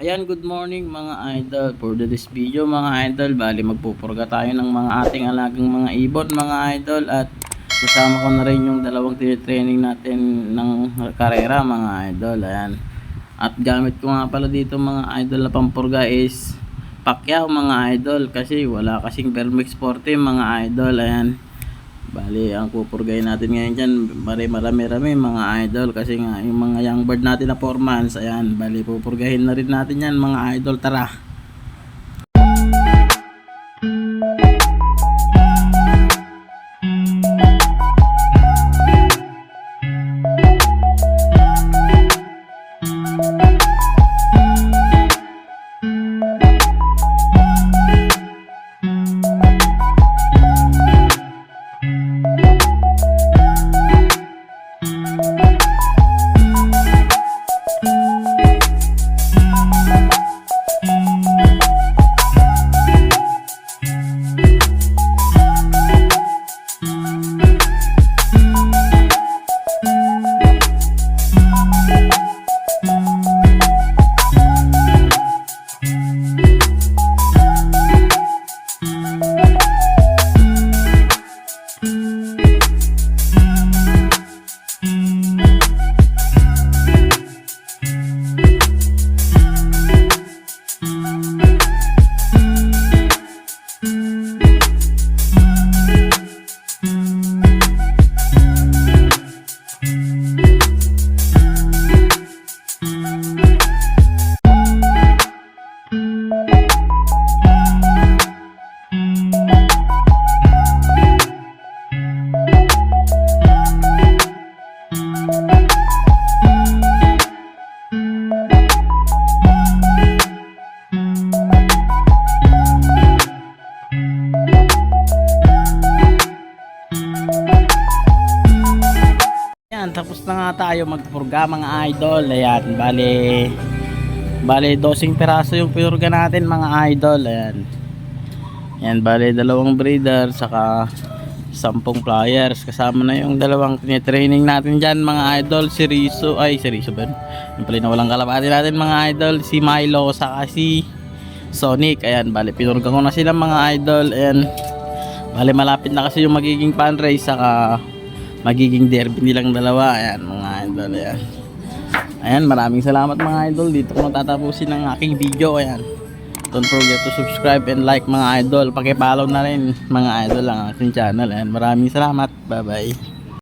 Ayan, good morning mga idol. For this video mga idol, bali magpupurga tayo ng mga ating alagang mga ibon mga idol. At kasama ko na rin yung dalawang training natin ng karera mga idol. Ayan. At gamit ko nga pala dito mga idol na pampurga is Pacquiao mga idol. Kasi wala kasing Vermix 40 mga idol. Ayan. Bali, ang pupurgayin natin ngayon dyan, marami-rami mga idol. Kasi nga, yung mga young bird natin na 4 months, ayan, bali, pupurgahin na rin natin yan mga idol. Tara! Yan, tapos na nga tayo magpurga mga idol. Ayan, bali 12 piraso yung purga natin mga idol. Ayan. Yan, bali 2 breeder saka 10 flyers. Kasama na yung dalawang training natin dyan mga idol. Si Riso ba? Yung pala na walang kalapati natin mga idol. Si Milo saka si Sonic. Ayan, bali pinurga ko na sila mga idol. Ayan, bali malapit na kasi yung magiging fan race saka magiging derby nilang dalawa. Ayan mga idol. Ayan, maraming salamat mga idol. Dito ko natatapusin ang aking video. Ayan, don't forget to subscribe and like mga idol. Paki-follow na rin mga idol ang aking channel. Ayan, maraming salamat. Bye bye.